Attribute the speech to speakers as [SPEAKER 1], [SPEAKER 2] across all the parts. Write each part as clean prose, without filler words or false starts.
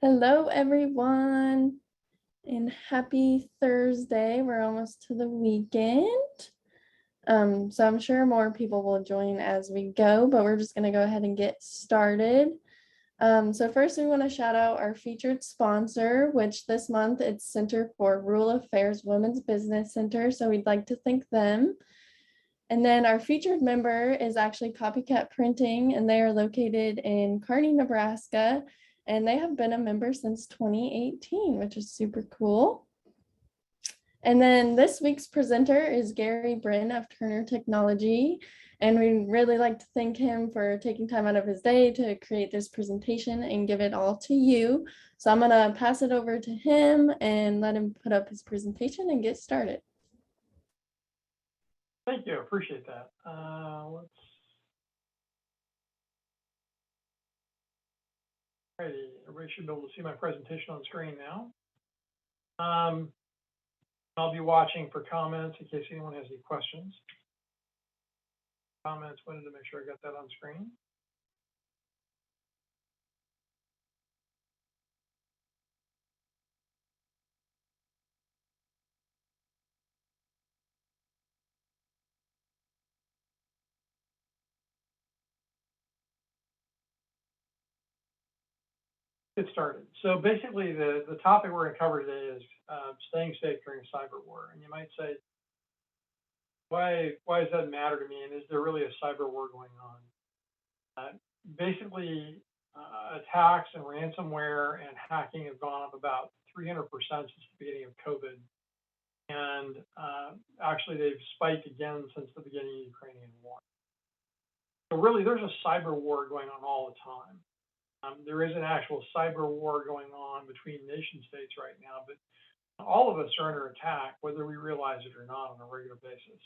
[SPEAKER 1] Hello, everyone, and happy Thursday. We're almost to the weekend. So I'm sure more people will join as we go, but we're just going to go ahead and get started. So first, we want to shout out our featured sponsor, which this month it's Center for Rural Affairs Women's Business Center. So we'd like to thank them. And then our featured member is actually Copycat Printing, and they are located in Kearney, Nebraska. And they have been a member since 2018, which is super cool. And then this week's presenter is Gary Brin of Turner Technology. And we really like to thank him for taking time out of his day to create this presentation and give it all to you. So I'm going to pass it over to him and let him put up his presentation and get started.
[SPEAKER 2] Thank you. Appreciate that. Alrighty, everybody should be able to see my presentation on screen now. I'll be watching for comments in case anyone has any questions. Comments, wanted to make sure I got that on screen. Get started. So basically, the topic we're going to cover today is staying safe during cyber war. And you might say, why does that matter to me? And is there really a cyber war going on? Basically, attacks and ransomware and hacking have gone up about 300% since the beginning of COVID. And actually, they've spiked again since the beginning of the Ukrainian war. So really, there's a cyber war going on all the time. There is an actual cyber war going on between nation states right now, but all of us are under attack, whether we realize it or not, on a regular basis.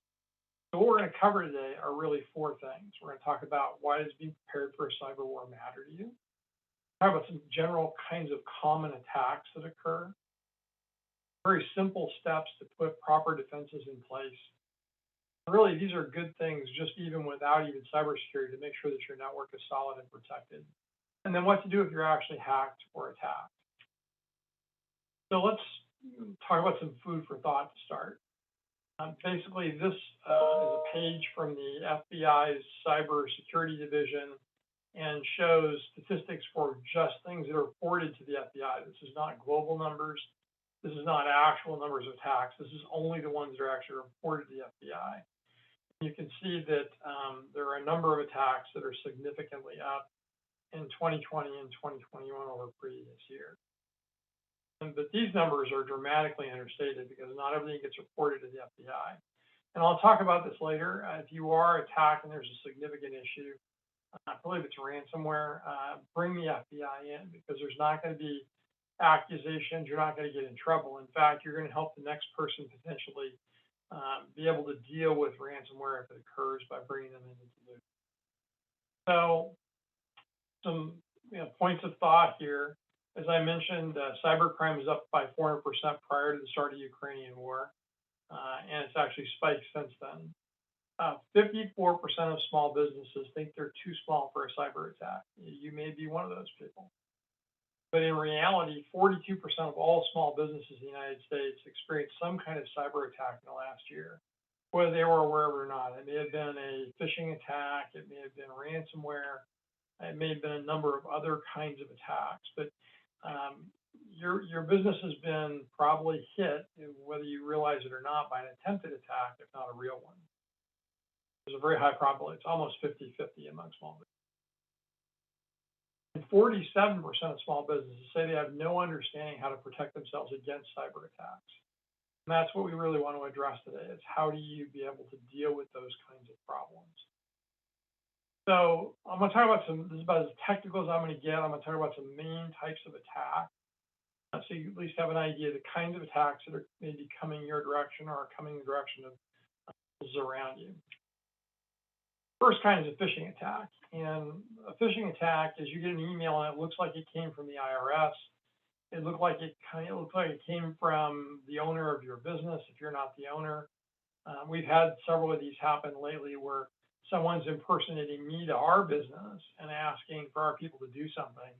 [SPEAKER 2] So what we're going to cover today are really four things. We're going to talk about why does being prepared for a cyber war matter to you? Talk about some general kinds of common attacks that occur. Very simple steps to put proper defenses in place. Really, these are good things, just even without even cybersecurity, to make sure that your network is solid and protected. And then what to do if you're actually hacked or attacked. So let's talk about some food for thought to start. Basically, this is a page from the FBI's cybersecurity division and shows statistics for just things that are reported to the FBI. This is not global numbers. This is not actual numbers of attacks. This is only the ones that are actually reported to the FBI. You can see that there are a number of attacks that are significantly up in 2020 and 2021 over previous years. But these numbers are dramatically understated because not everything gets reported to the FBI. And I'll talk about this later. If you are attacked and there's a significant issue, I believe it's ransomware, bring the FBI in, because there's not going to be accusations. You're not going to get in trouble. In fact, you're going to help the next person potentially be able to deal with ransomware if it occurs by bringing them into the loop. So some points of thought here. As I mentioned, cybercrime is up by 400% prior to the start of the Ukrainian war, and it's actually spiked since then. 54% of small businesses think they're too small for a cyber attack. You may be one of those people. But in reality, 42% of all small businesses in the United States experienced some kind of cyber attack in the last year, whether they were aware of it or not. It may have been a phishing attack, it may have been ransomware, it may have been a number of other kinds of attacks. But your business has been probably hit, whether you realize it or not, by an attempted attack, if not a real one. There's a very high probability. It's almost 50-50 among small businesses. And 47% of small businesses say they have no understanding how to protect themselves against cyber attacks. And that's what we really want to address today, is how do you be able to deal with those kinds of problems? So I'm going to talk about this is about as technical as I'm going to get. I'm going to talk about some main types of attack, so you at least have an idea of the kinds of attacks that are maybe coming your direction or are coming in the direction of those around you. First kind is a phishing attack. And a phishing attack is you get an email and it looks like it came from the IRS. It looks like it came from the owner of your business if you're not the owner. We've had several of these happen lately where someone's impersonating me to our business and asking for our people to do something.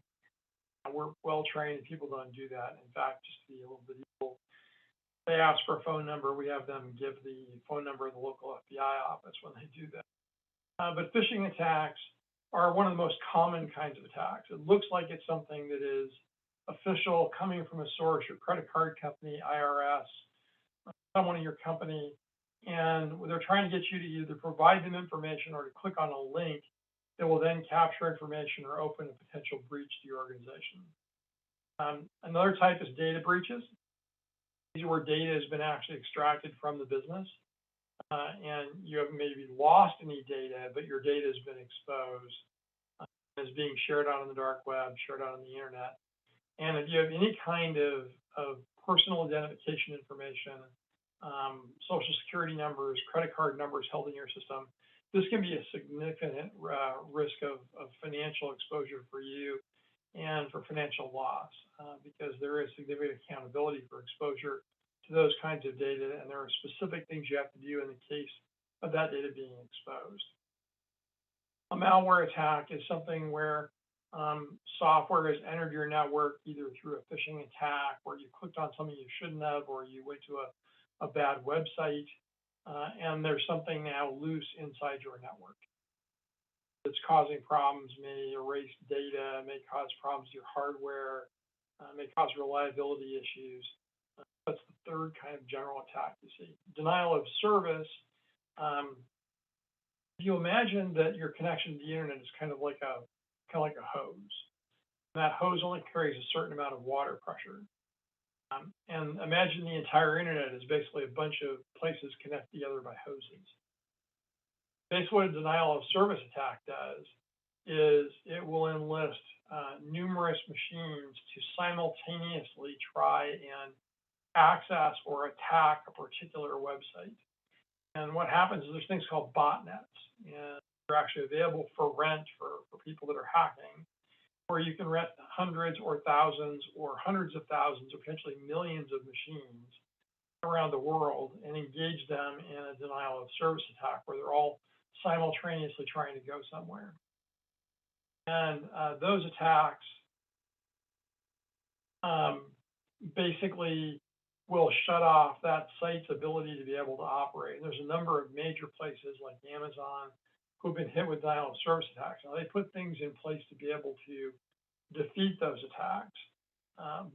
[SPEAKER 2] We're well trained. People don't do that. In fact, just to be a little bit evil, they ask for a phone number. We have them give the phone number of the local FBI office when they do that. But phishing attacks are one of the most common kinds of attacks. It looks like it's something that is official, coming from a source, your credit card company, IRS, someone in your company, and they're trying to get you to either provide them information or to click on a link that will then capture information or open a potential breach to your organization. Another type is data breaches. These are where data has been actually extracted from the business, and you have maybe lost any data, but your data has been exposed, is being shared out on the dark web, shared out on the internet. And if you have any kind of personal identification information, social security numbers, credit card numbers held in your system, this can be a significant risk of financial exposure for you and for financial loss, because there is significant accountability for exposure to those kinds of data, and there are specific things you have to do in the case of that data being exposed. A malware attack is something where software has entered your network either through a phishing attack, where you clicked on something you shouldn't have, or you went to a bad website, and there's something now loose inside your network. It's causing problems, may erase data, may cause problems to your hardware, may cause reliability issues. That's the third kind of general attack you see. Denial of service. If you imagine that your connection to the internet is kind of like a hose. And that hose only carries a certain amount of water pressure. And imagine the entire internet is basically a bunch of places connected together by hoses. Basically, what a denial of service attack does is it will enlist numerous machines to simultaneously try and access or attack a particular website. And what happens is there's things called botnets, and they're actually available for rent for people that are hacking, where you can rent hundreds or thousands or hundreds of thousands or potentially millions of machines around the world and engage them in a denial of service attack where they're all simultaneously trying to go somewhere. And those attacks basically will shut off that site's ability to be able to operate. And there's a number of major places like Amazon who've been hit with denial of service attacks. Now, they put things in place to be able to defeat those attacks.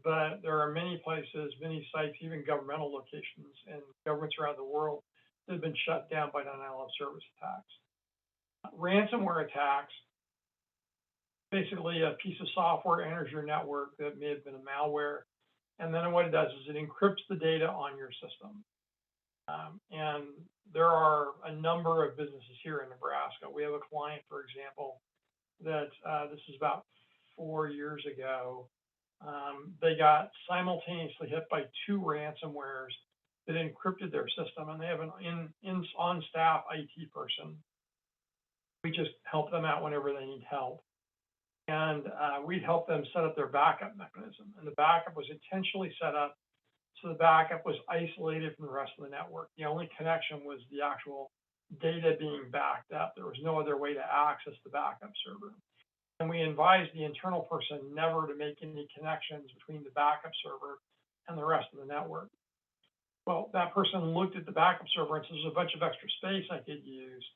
[SPEAKER 2] But there are many places, many sites, even governmental locations and governments around the world that have been shut down by denial of service attacks. Ransomware attacks, basically a piece of software enters your network that may have been a malware, and then what it does is it encrypts the data on your system. And there are a number of businesses here in Nebraska. We have a client, for example, that this is about 4 years ago. They got simultaneously hit by 2 ransomwares that encrypted their system, and they have an on-staff IT person. We just help them out whenever they need help. And we'd help them set up their backup mechanism. And the backup was intentionally set up so the backup was isolated from the rest of the network. The only connection was the actual data being backed up. There was no other way to access the backup server. And we advised the internal person never to make any connections between the backup server and the rest of the network. Well, that person looked at the backup server and said, there's a bunch of extra space I could use,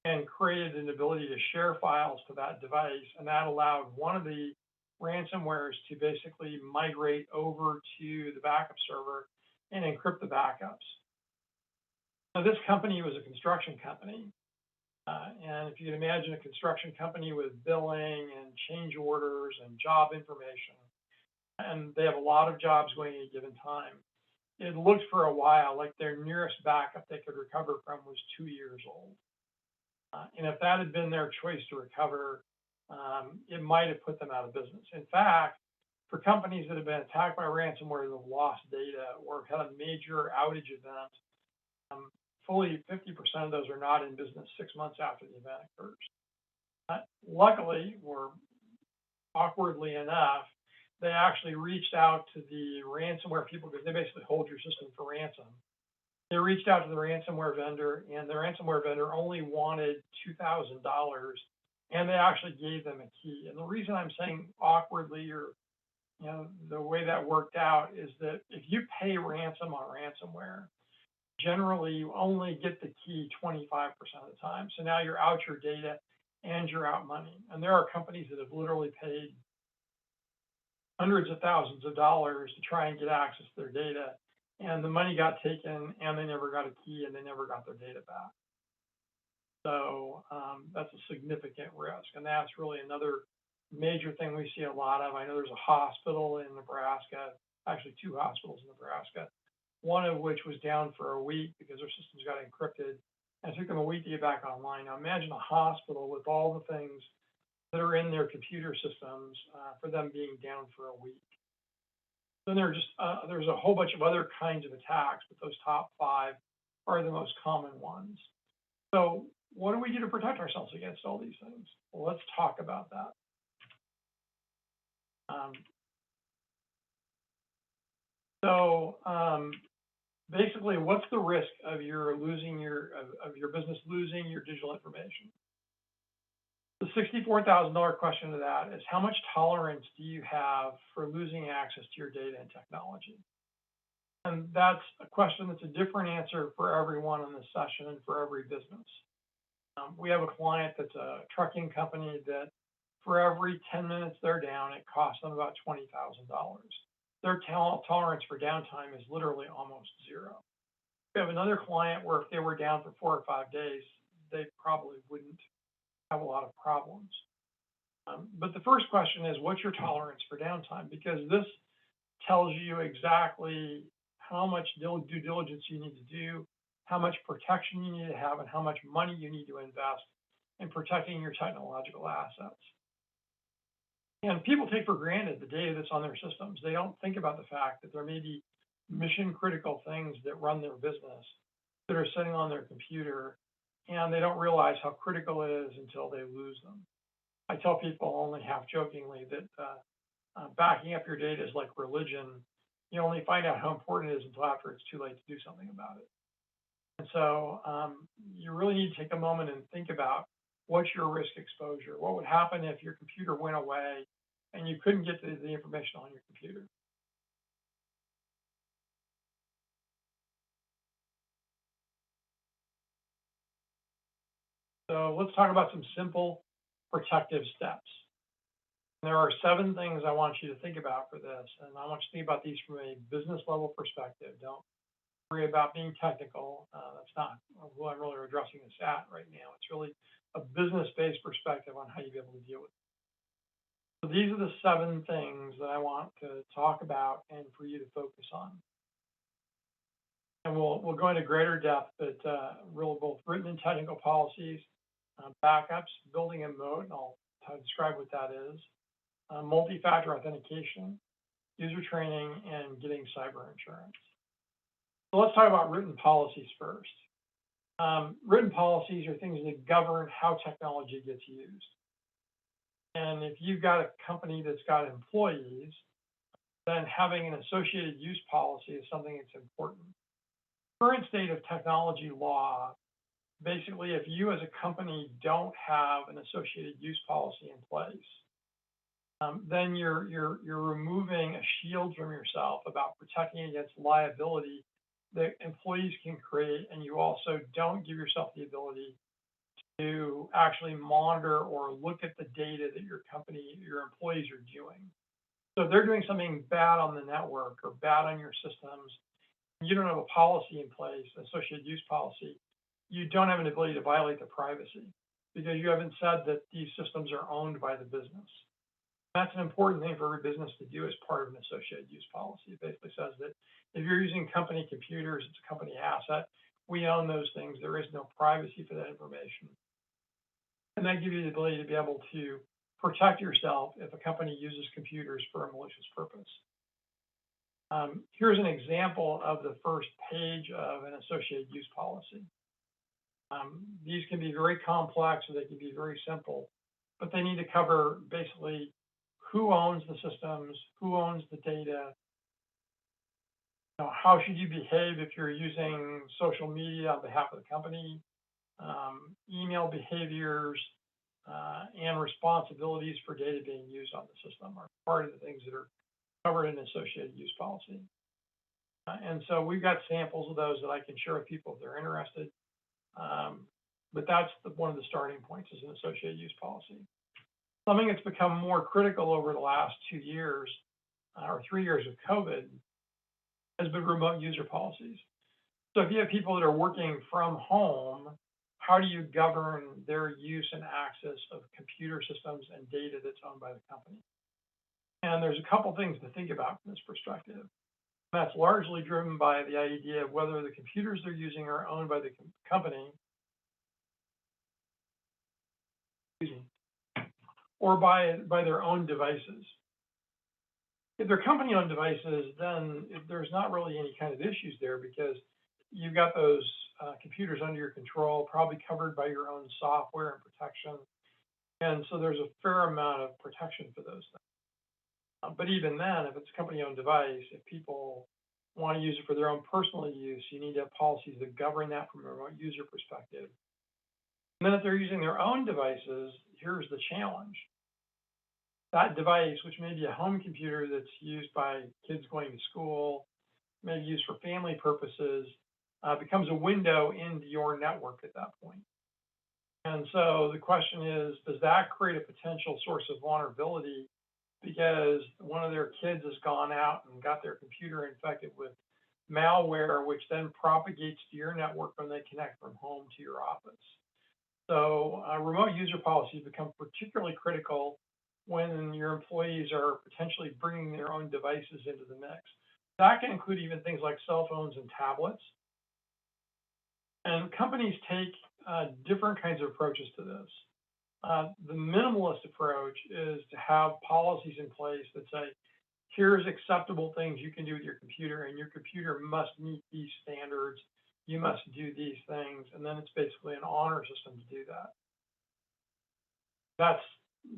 [SPEAKER 2] and created an ability to share files to that device. And that allowed one of the ransomwares to basically migrate over to the backup server and encrypt the backups. Now, this company was a construction company. And if you can imagine a construction company with billing and change orders and job information, and they have a lot of jobs going at a given time, it looked for a while like their nearest backup they could recover from was 2 years old. And if that had been their choice to recover, it might have put them out of business. In fact, for companies that have been attacked by ransomware that have lost data or have had a major outage event, fully 50% of those are not in business 6 months after the event occurs. Luckily, or awkwardly enough, they actually reached out to the ransomware people because they basically hold your system for ransom. They reached out to the ransomware vendor, and the ransomware vendor only wanted $2,000 and they actually gave them a key. And the reason I'm saying awkwardly, or the way that worked out, is that if you pay ransom on ransomware, generally you only get the key 25% of the time. So now you're out your data and you're out money. And there are companies that have literally paid hundreds of thousands of dollars to try and get access to their data, and the money got taken and they never got a key and they never got their data back. So that's a significant risk, and that's really another major thing we see a lot of. I know there's a hospital in Nebraska, actually two hospitals in Nebraska, one of which was down for a week because their systems got encrypted, and it took them a week to get back online. Now imagine a hospital with all the things that are in their computer systems for them being down for a week. Then there's a whole bunch of other kinds of attacks, but those top 5 are the most common ones. So what do we do to protect ourselves against all these things? Well, let's talk about that. Basically, what's the risk of your business losing your digital information? The $64,000 question to that is, how much tolerance do you have for losing access to your data and technology? And that's a question that's a different answer for everyone in this session and for every business. We have a client that's a trucking company that for every 10 minutes they're down, it costs them about $20,000. Their tolerance for downtime is literally almost zero. We have another client where if they were down for 4 or 5 days, they probably wouldn't have a lot of problems. But the first question is, what's your tolerance for downtime? Because this tells you exactly how much due diligence you need to do, how much protection you need to have, and how much money you need to invest in protecting your technological assets. And people take for granted the data that's on their systems. They don't think about the fact that there may be mission critical things that run their business that are sitting on their computer, and they don't realize how critical it is until they lose them. I tell people only half jokingly that backing up your data is like religion. You only find out how important it is until after it's too late to do something about it. And so you really need to take a moment and think about what's your risk exposure. What would happen if your computer went away and you couldn't get the information on your computer? So let's talk about some simple protective steps. There are 7 things I want you to think about for this, and I want you to think about these from a business level perspective. Don't worry about being technical. That's not what I'm really addressing this at right now. It's really a business-based perspective on how you be able to deal with it. So these are the 7 things that I want to talk about and for you to focus on. And we'll go into greater depth, but really both written and technical policies, backups, building a moat, and I'll describe what that is, multi-factor authentication, user training, and getting cyber insurance. So let's talk about written policies first. Written policies are things that govern how technology gets used. And if you've got a company that's got employees, then having an associated use policy is something that's important. Current state of technology law, basically, if you as a company don't have an associated use policy in place, then you're removing a shield from yourself about protecting against liability that employees can create, and you also don't give yourself the ability to actually monitor or look at the data that your employees are doing. So if they're doing something bad on the network or bad on your systems, you don't have a policy in place, associated use policy, you don't have an ability to violate the privacy because you haven't said that these systems are owned by the business. That's an important thing for every business to do as part of an associated use policy. It basically says that if you're using company computers, it's a company asset. We own those things. There is no privacy for that information. And that gives you the ability to be able to protect yourself if a company uses computers for a malicious purpose. Here's an example of the first page of an associated use policy. These can be very complex or they can be very simple, but they need to cover basically who owns the systems, who owns the data, how should you behave if you're using social media on behalf of the company, email behaviors, and responsibilities for data being used on the system are part of the things that are covered in associated use policy. And so we've got samples of those that I can share with people if they're interested. But that's one of the starting points is an associated use policy. Something that's become more critical over the last 2 years or 3 years of COVID has been remote user policies. So if you have people that are working from home, how do you govern their use and access of computer systems and data that's owned by the company? And there's a couple things to think about from this perspective. That's largely driven by the idea of whether the computers they're using are owned by the company or by their own devices. If they're company-owned devices, then there's not really any kind of issues there because you've got those computers under your control, probably covered by your own software and protection. And so there's a fair amount of protection for those things. But even then, if it's a company-owned device, if people want to use it for their own personal use, you need to have policies that govern that from a remote user perspective. And then if they're using their own devices, here's the challenge. That device, which may be a home computer that's used by kids going to school, maybe used for family purposes, becomes a window into your network at that point. And so the question is, does that create a potential source of vulnerability because one of their kids has gone out and got their computer infected with malware, which then propagates to your network when they connect from home to your office? So remote user policies become particularly critical when your employees are potentially bringing their own devices into the mix. That can include even things like cell phones and tablets. And companies take different kinds of approaches to this. The minimalist approach is to have policies in place that say, here's acceptable things you can do with your computer, and your computer must meet these standards. You must do these things, and then it's basically an honor system to do that.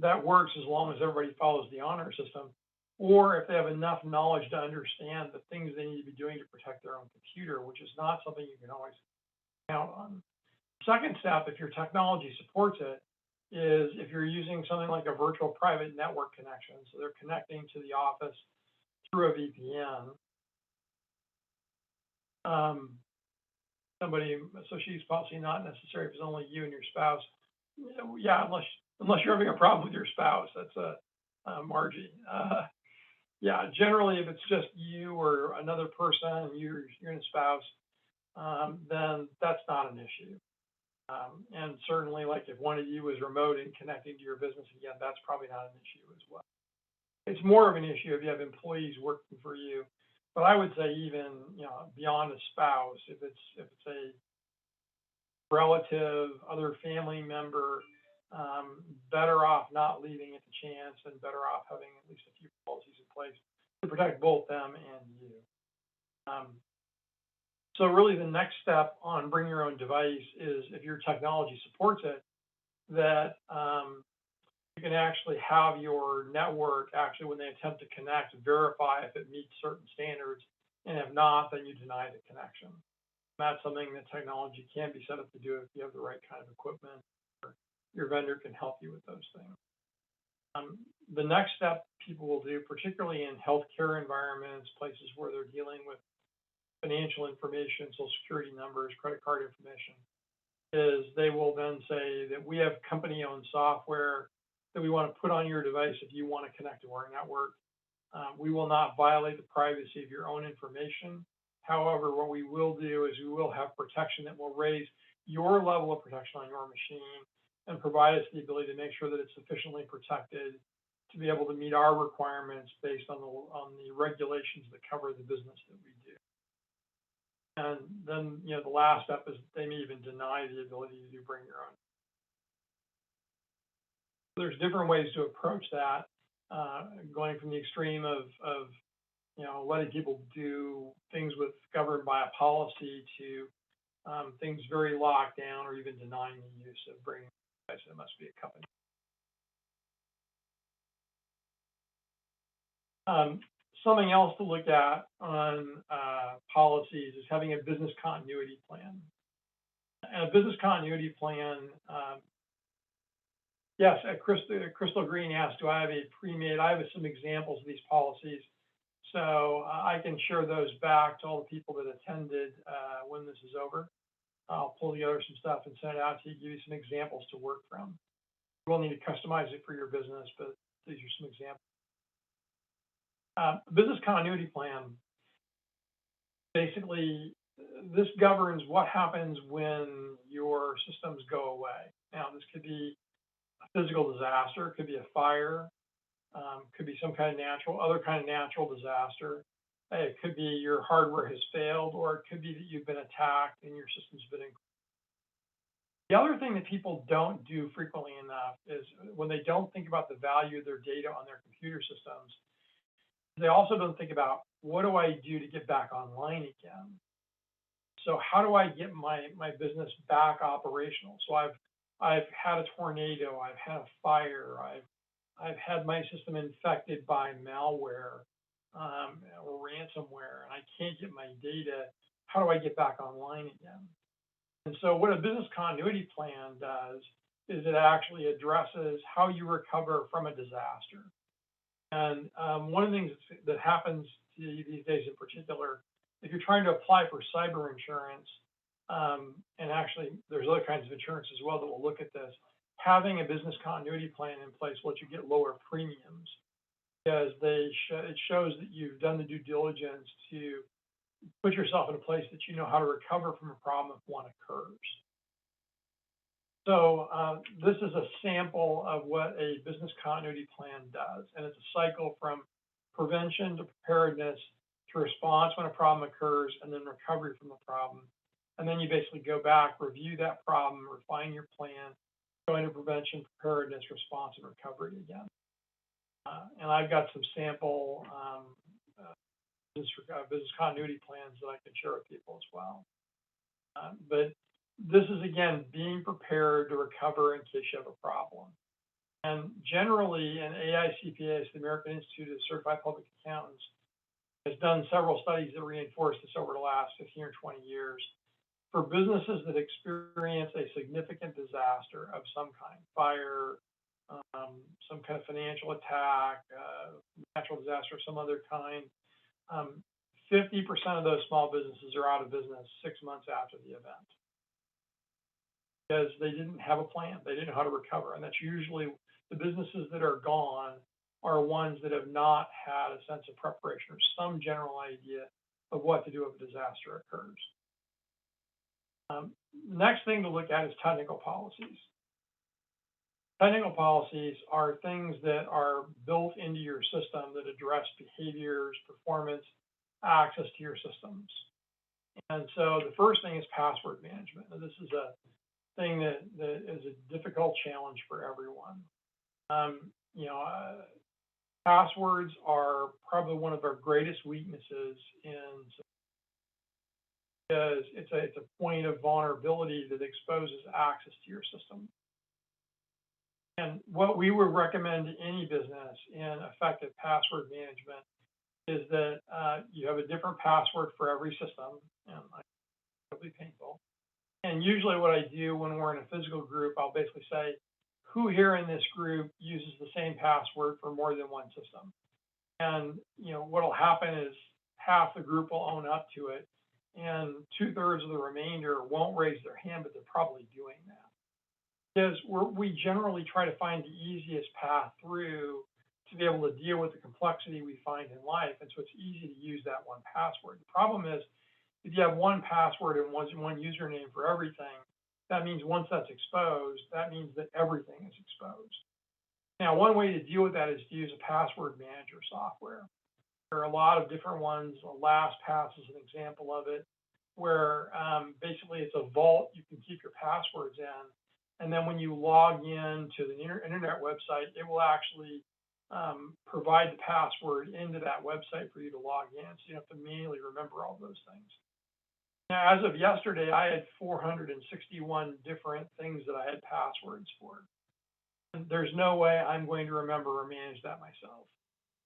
[SPEAKER 2] That works as long as everybody follows the honor system, or if they have enough knowledge to understand the things they need to be doing to protect their own computer, which is not something you can always count on. Second step, if your technology supports it, is if you're using something like a virtual private network connection, so they're connecting to the office through a VPN. Somebody associates policy not necessary if it's only you and your spouse. Yeah, unless you're having a problem with your spouse, that's a Margie. Yeah, generally if it's just you or another person and you're a spouse, then that's not an issue. And certainly, like if one of you is remote and connecting to your business, again, that's probably not an issue as well. It's more of an issue if you have employees working for you. But I would say even beyond a spouse, if it's a relative, other family member, better off not leaving it to chance and better off having at least a few policies in place to protect both them and you. So really the next step on bring your own device is if your technology supports it, that you can actually have your network actually when they attempt to connect, verify if it meets certain standards, and if not, then you deny the connection. That's something that technology can be set up to do if you have the right kind of equipment, or your vendor can help you with those things. The next step people will do, particularly in healthcare environments, places where they're dealing with financial information, social security numbers, credit card information, is they will then say that we have company-owned software that we want to put on your device if you want to connect to our network. We will not violate the privacy of your own information. However, what we will do is we will have protection that will raise your level of protection on your machine and provide us the ability to make sure that it's sufficiently protected to be able to meet our requirements based on the regulations that cover the business that we do. And then, the last step is they may even deny the ability to bring your own. There's different ways to approach that, going from the extreme of letting people do things governed by a policy to things very locked down, or even denying the use of bringing a device. It must be a company. Something else to look at on policies is having a business continuity plan. And a business continuity plan Yes, Crystal Green asked, do I have a pre-made? I have some examples of these policies. So I can share those back to all the people that attended when this is over. I'll pull together some stuff and send it out to you, give you some examples to work from. You will need to customize it for your business, but these are some examples. Business continuity plan. Basically, this governs what happens when your systems go away. Now, this could be a physical disaster, it could be a fire, could be some kind of other kind of natural disaster. It could be your hardware has failed, or it could be that you've been attacked and your system's been. The other thing that people don't do frequently enough is when they don't think about the value of their data on their computer systems, they also don't think about, what do I do to get back online again? So how do I get my business back operational? So I've had a tornado, I've had a fire, I've had my system infected by malware or ransomware, and I can't get my data. How do I get back online again? And so what a business continuity plan does is it actually addresses how you recover from a disaster. And one of the things that happens these days in particular, if you're trying to apply for cyber insurance, and actually there's other kinds of insurance as well that will look at this, having a business continuity plan in place will let you get lower premiums, because it shows that you've done the due diligence to put yourself in a place that you know how to recover from a problem if one occurs. So this is a sample of what a business continuity plan does, and it's a cycle from prevention to preparedness to response when a problem occurs, and then recovery from the problem. And then you basically go back, review that problem, refine your plan, go into prevention, preparedness, response, and recovery again. And I've got some sample business continuity plans that I can share with people as well. But this is, again, being prepared to recover in case you have a problem. And generally, in AICPA, the American Institute of Certified Public Accountants, has done several studies that reinforce this over the last 15 or 20 years. For businesses that experience a significant disaster of some kind, fire, some kind of financial attack, natural disaster of some other kind, 50% of those small businesses are out of business 6 months after the event, because they didn't have a plan. They didn't know how to recover. And that's usually the businesses that are gone are ones that have not had a sense of preparation or some general idea of what to do if a disaster occurs. Next thing to look at is technical policies. Technical policies are things that are built into your system that address behaviors, performance, access to your systems. And so the first thing is password management. Now, this is a thing that is a difficult challenge for everyone. Passwords are probably one of our greatest weaknesses because it's a point of vulnerability that exposes access to your system. And what we would recommend to any business in effective password management is that you have a different password for every system, and it'll be painful. And usually what I do when we're in a physical group, I'll basically say, who here in this group uses the same password for more than one system? And what'll happen is half the group will own up to it, and 2/3 of the remainder won't raise their hand, but they're probably doing that. Because we generally try to find the easiest path through to be able to deal with the complexity we find in life, and so it's easy to use that one password. The problem is, if you have one password and one username for everything, that means once that's exposed, that means that everything is exposed. Now, one way to deal with that is to use a password manager software. There are a lot of different ones. LastPass is an example of it, where basically it's a vault you can keep your passwords in. And then when you log in to the internet website, it will actually provide the password into that website for you to log in. So you don't have to manually remember all those things. Now, as of yesterday, I had 461 different things that I had passwords for. And there's no way I'm going to remember or manage that myself.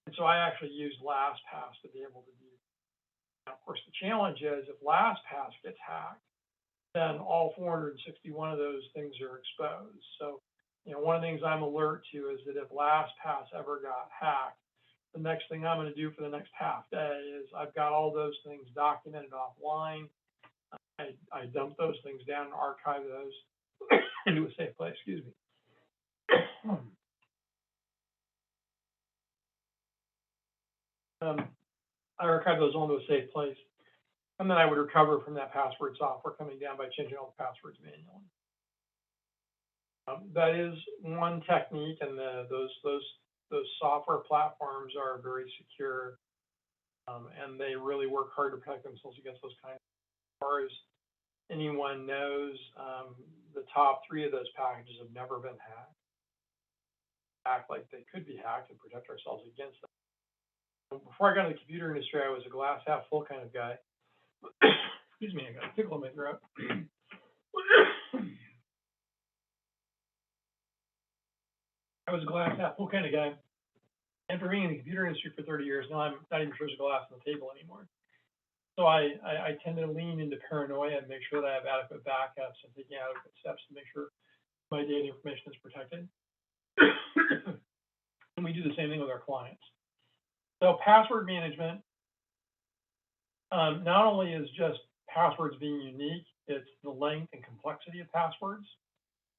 [SPEAKER 2] And so I actually used LastPass to be able to do that. Now, of course, the challenge is if LastPass gets hacked, then all 461 of those things are exposed. So One of the things I'm alert to is that if LastPass ever got hacked, the next thing I'm going to do for the next half day is I've got all those things documented offline. I dump those things down and archive those into a safe place. Excuse me. I archive those onto a safe place, and then I would recover from that password software coming down by changing all the passwords manually. That is one technique, and those software platforms are very secure, and they really work hard to protect themselves against those kinds. As far as anyone knows, the top 3 of those packages have never been hacked. Act like they could be hacked and protect ourselves against them. Before I got into the computer industry, I was a glass half full kind of guy. Excuse me, I got a tickle in my throat. I was a glass half full kind of guy. And for being in the computer industry for 30 years, now I'm not even sure there's a glass on the table anymore. So I tend to lean into paranoia and make sure that I have adequate backups and taking adequate steps to make sure my data information is protected. And we do the same thing with our clients. So password management, not only is just passwords being unique, it's the length and complexity of passwords.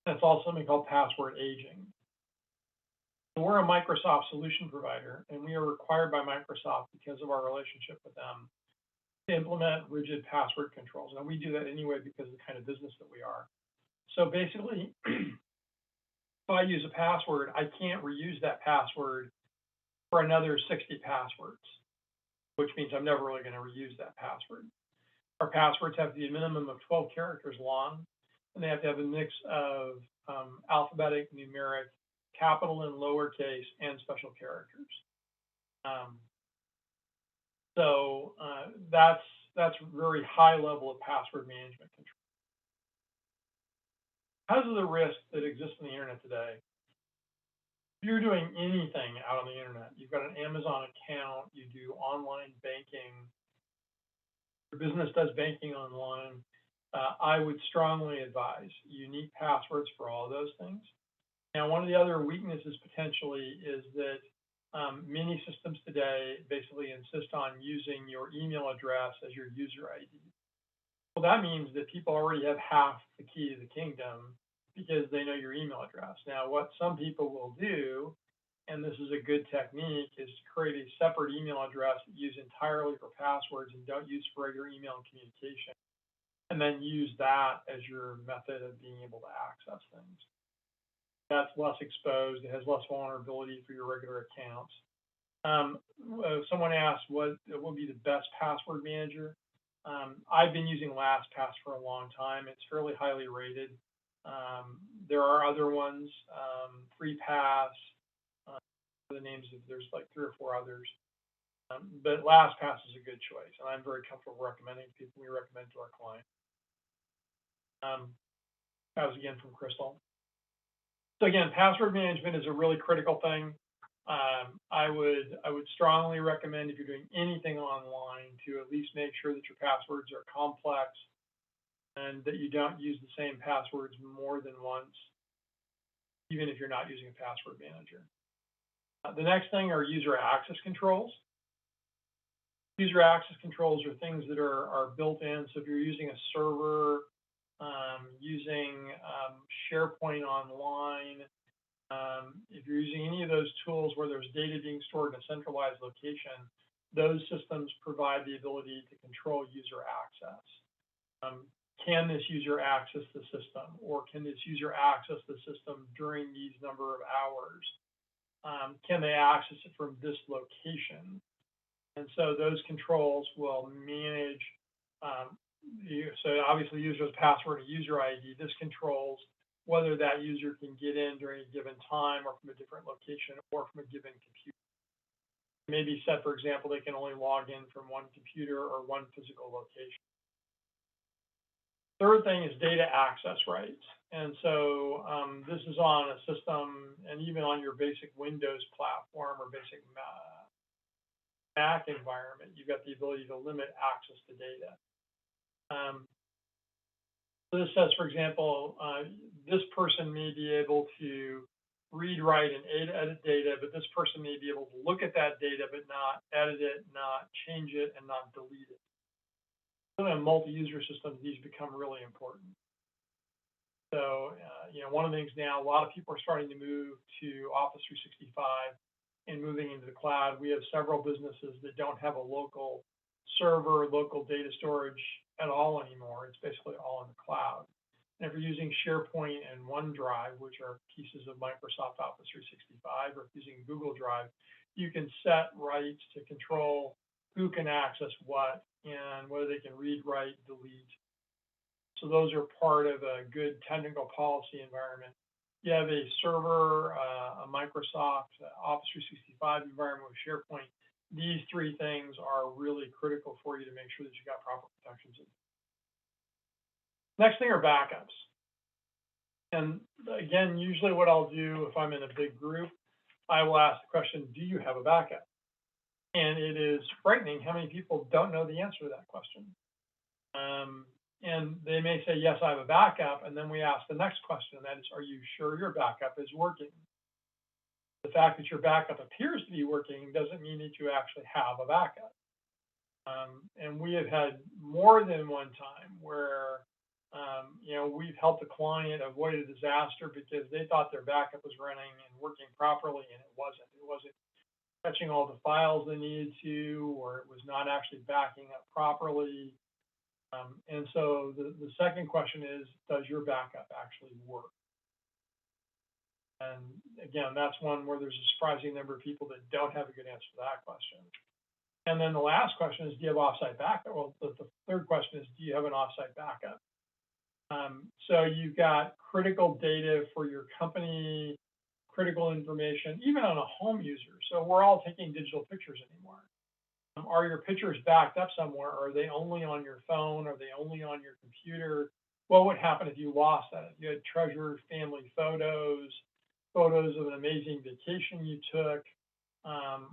[SPEAKER 2] It's also something called password aging. We're a Microsoft solution provider, and we are required by Microsoft because of our relationship with them to implement rigid password controls. And we do that anyway because of the kind of business that we are. So basically, if I use a password, I can't reuse that password for another 60 passwords, which means I'm never really going to reuse that password. Our passwords have to be a minimum of 12 characters long, and they have to have a mix of alphabetic, numeric, capital and lowercase, and special characters. That's very high level of password management control. Because of the risk that exists on the internet today, if you're doing anything out on the internet, you've got an Amazon account, you do online banking, your business does banking online, I would strongly advise unique passwords for all of those things. Now, one of the other weaknesses potentially is that many systems today basically insist on using your email address as your user ID. Well, that means that people already have half the key to the kingdom because they know your email address. Now, what some people will do, and this is a good technique, is to create a separate email address that you use entirely for passwords and don't use for regular email and communication, and then use that as your method of being able to access things. That's less exposed, it has less vulnerability for your regular accounts. Someone asked what would be the best password manager. I've been using LastPass for a long time. It's fairly highly rated. There are other ones, FreePass, the names of, there's like 3 or 4 others. But LastPass is a good choice, and I'm very comfortable recommending to people. We recommend to our clients. That was again from Crystal. So again, password management is a really critical thing. I would strongly recommend, if you're doing anything online, to at least make sure that your passwords are complex and that you don't use the same passwords more than once, even if you're not using a password manager. The next thing are user access controls. User access controls are things that are built in. So if you're using a server, using SharePoint Online, if you're using any of those tools where there's data being stored in a centralized location, those systems provide the ability to control user access. Can this user access the system, or can this user access the system during these number of hours? Can they access it from this location? And so those controls will manage, so obviously user's password and user ID, this controls whether that user can get in during a given time or from a different location or from a given computer. Maybe set, for example, they can only log in from one computer or one physical location. Third thing is data access rights. And so this is on a system and even on your basic Windows platform or basic Mac environment, you've got the ability to limit access to data. So this says, for example, this person may be able to read, write, and edit data, but this person may be able to look at that data, but not edit it, not change it, and not delete it. So in multi-user systems, these become really important. So, one of the things now, a lot of people are starting to move to Office 365 and moving into the cloud. We have several businesses that don't have a local server, local data storage at all anymore. It's basically all in the cloud. And if you're using SharePoint and OneDrive, which are pieces of Microsoft Office 365, or if you're using Google Drive, you can set rights to control who can access what and whether they can read, write, delete. So those are part of a good technical policy environment. You have a server, a Microsoft Office 365 environment with SharePoint. These three things are really critical for you to make sure that you got proper protections in. Next thing are backups. And again, usually what I'll do if I'm in a big group, I will ask the question, do you have a backup? And it is frightening how many people don't know the answer to that question. And they may say, yes, I have a backup. And then we ask the next question, and that is, are you sure your backup is working? The fact that your backup appears to be working doesn't mean that you actually have a backup. And we have had more than one time where, we've helped a client avoid a disaster because they thought their backup was running and working properly, and it wasn't. It wasn't fetching all the files they needed to, or it was not actually backing up properly. And so the second question is, does your backup actually work? And again, that's one where there's a surprising number of people that don't have a good answer to that question. And then the last question is, do you have offsite backup? Well, the third question is, do you have an offsite backup? So you've got critical data for your company, critical information, even on a home user. So we're all taking digital pictures anymore. Are your pictures backed up somewhere? Are they only on your phone? Are they only on your computer? What would happen if you lost that? If you had treasured family photos, photos of an amazing vacation you took,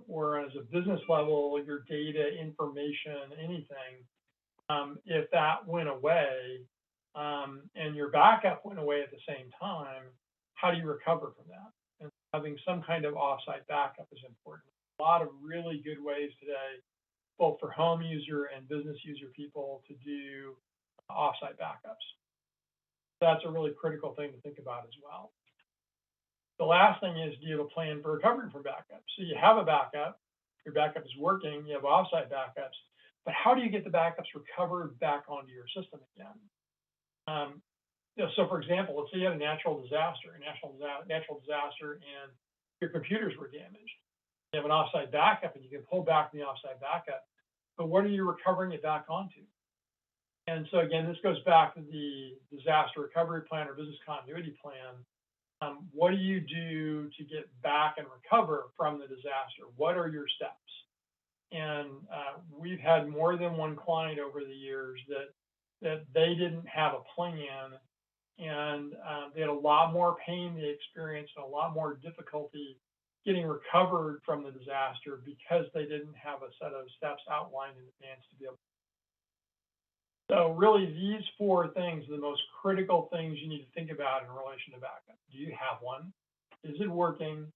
[SPEAKER 2] or as a business level, your data, information, anything, if that went away, and your backup went away at the same time, how do you recover from that? And having some kind of offsite backup is important. A lot of really good ways today, both for home user and business user people, to do offsite backups. That's a really critical thing to think about as well. The last thing is, do you have a plan for recovering from backup? So you have a backup, your backup is working, you have offsite backups, but how do you get the backups recovered back onto your system again? So for example, let's say you had a natural disaster, and your computers were damaged. You have an offsite backup, and you can pull back the offsite backup, but what are you recovering it back onto? And so again, this goes back to the disaster recovery plan or business continuity plan. What do you do to get back and recover from the disaster? What are your steps? And we've had more than one client over the years that they didn't have a plan, and they had a lot more pain they experienced and a lot more difficulty getting recovered from the disaster because they didn't have a set of steps outlined in advance to be able to. So really, these four things are the most critical things you need to think about in relation to backup. Do you have one? Is it working?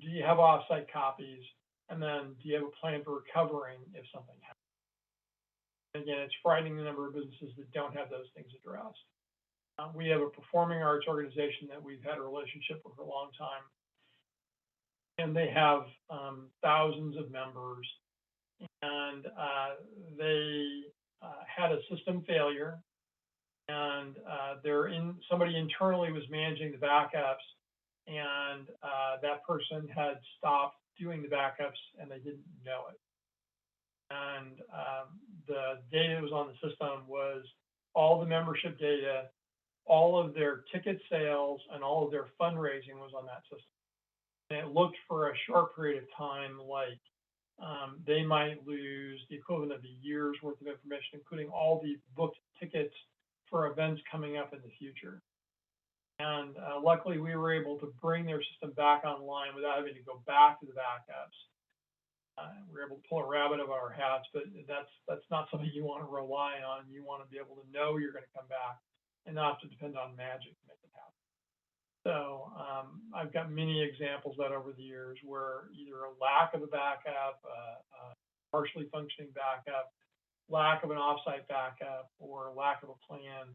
[SPEAKER 2] Do you have offsite copies? And then do you have a plan for recovering if something happens? Again, it's frightening the number of businesses that don't have those things addressed. We have a performing arts organization that we've had a relationship with for a long time, and they have thousands of members, and they had a system failure, and somebody internally was managing the backups, and that person had stopped doing the backups, and they didn't know it. And the data that was on the system was all the membership data, all of their ticket sales, and all of their fundraising was on that system. And it looked for a short period of time like they might lose the equivalent of a year's worth of information, including all the booked tickets for events coming up in the future. And luckily, we were able to bring their system back online without having to go back to the backups. We were able to pull a rabbit out of our hats, but that's not something you want to rely on. You want to be able to know you're going to come back. and not have to depend on magic to make it happen. So I've got many examples of that over the years where either a lack of a backup, a partially functioning backup, lack of an offsite backup, or lack of a plan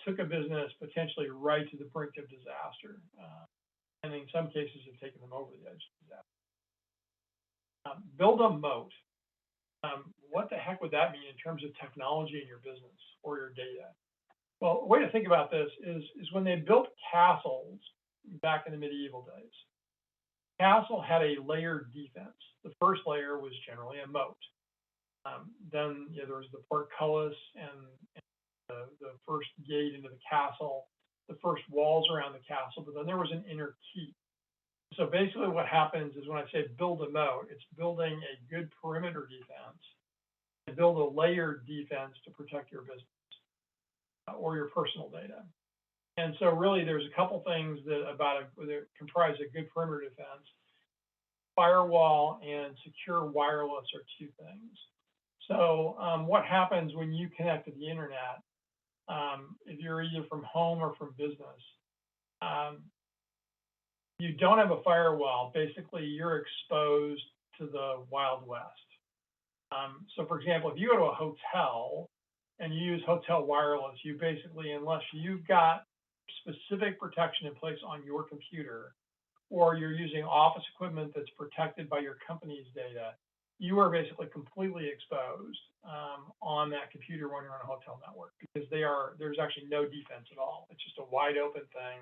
[SPEAKER 2] took a business potentially right to the brink of disaster, and in some cases have taken them over the edge of disaster. Build a moat. What the heck would that mean in terms of technology in your business or your data? Well, a way to think about this is when they built castles back in the medieval days, castle had a layered defense. The first layer was generally a moat. Then there was the portcullis and the first gate into the castle, the first walls around the castle, but then there was an inner keep. So basically what happens is when I say build a moat, it's building a good perimeter defense and build a layered defense to protect your business or your personal data. And so really there's a couple things that comprise a good perimeter defense. Firewall and secure wireless are two things. So what happens when you connect to the internet, if you're either from home or from business, you don't have a firewall, basically you're exposed to the Wild West. So for example, if you go to a hotel and you use hotel wireless, you basically, unless you've got specific protection in place on your computer, or you're using office equipment that's protected by your company's data, you are basically completely exposed on that computer when you're on a hotel network, because there's actually no defense at all. It's just a wide open thing,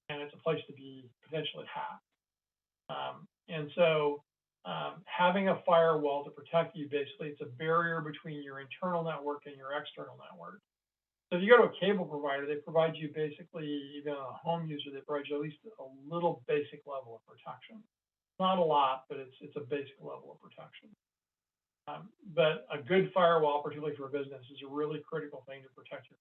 [SPEAKER 2] and it's a place to be potentially hacked. And so having a firewall to protect you, basically it's a barrier between your internal network and your external network. So if you go to a cable provider, they provide you basically, even a home user, they provide you at least a little basic level of protection. Not a lot, but it's a basic level of protection. But a good firewall, particularly for a business, is a really critical thing to protect your.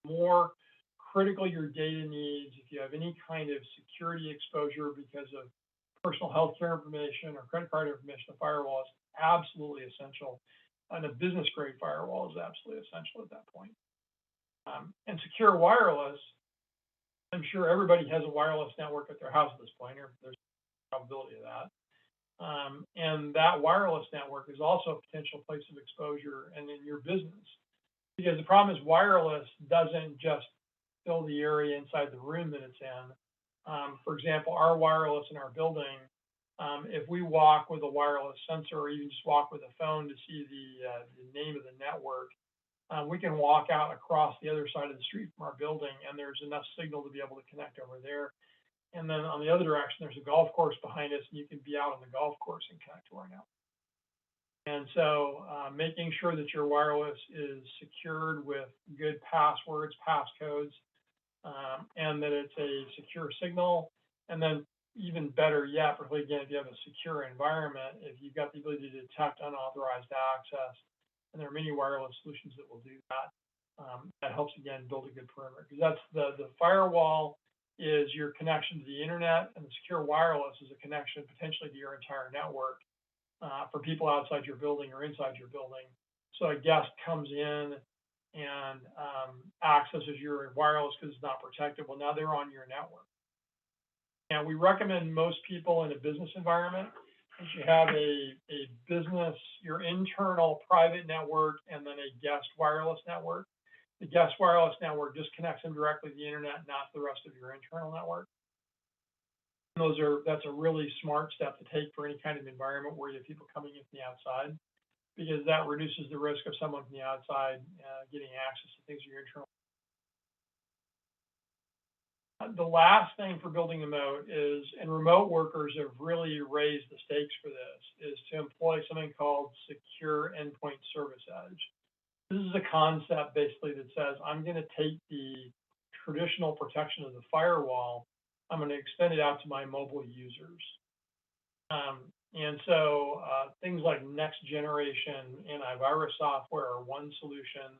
[SPEAKER 2] More critical your data needs, if you have any kind of security exposure because of personal healthcare information or credit card information, a firewall is absolutely essential. And a business grade firewall is absolutely essential at that point. And secure wireless, I'm sure everybody has a wireless network at their house at this point, or there's a probability of that. And that wireless network is also a potential place of exposure and in your business. Because the problem is wireless doesn't just fill the area inside the room that it's in. For example, our wireless in our building, if we walk with a wireless sensor or even just walk with a phone to see the name of the network, we can walk out across the other side of the street from our building, and there's enough signal to be able to connect over there. And then on the other direction, there's a golf course behind us, and you can be out on the golf course and connect to our network. And so making sure that your wireless is secured with good passwords, passcodes, and that it's a secure signal. And then even better yet, particularly again, if you have a secure environment, if you've got the ability to detect unauthorized access, and there are many wireless solutions that will do that, that helps, again, build a good perimeter. Because that's the firewall is your connection to the internet, and the secure wireless is a connection potentially to your entire network for people outside your building or inside your building. So a guest comes in and accesses your wireless because it's not protected. Well, now they're on your network. And we recommend most people in a business environment that you have a business, your internal private network, and then a guest wireless network. The guest wireless network just connects them directly to the internet, not the rest of your internal network. And that's a really smart step to take for any kind of environment where you have people coming in from the outside, because that reduces the risk of someone from the outside getting access to things in your internal. The last thing for building a moat is, and remote workers have really raised the stakes for this, is to employ something called secure endpoint service edge. This is a concept basically that says, I'm going to take the traditional protection of the firewall, I'm going to extend it out to my mobile users. And so things like next generation antivirus software are one solution.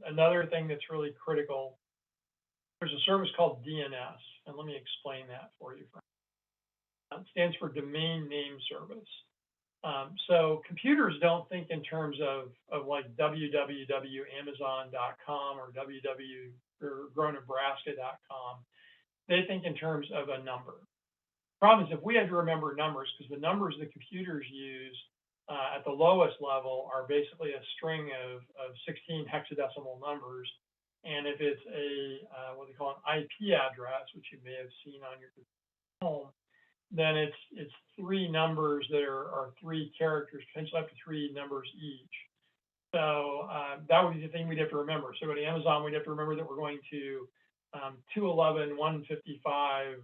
[SPEAKER 2] Another thing that's really critical, there's a service called DNS, and let me explain that for you. It stands for Domain Name Service. So computers don't think in terms of like www.amazon.com or www or grownebraska.com. They think in terms of a number. Problem is, if we had to remember numbers, because the numbers the computers use at the lowest level are basically a string of 16 hexadecimal numbers. And if it's a what they call an IP address, which you may have seen on your home, then it's three numbers that are three characters, potentially up to three numbers each. So that would be the thing we'd have to remember. So go to Amazon, we'd have to remember that we're going to 211, 155,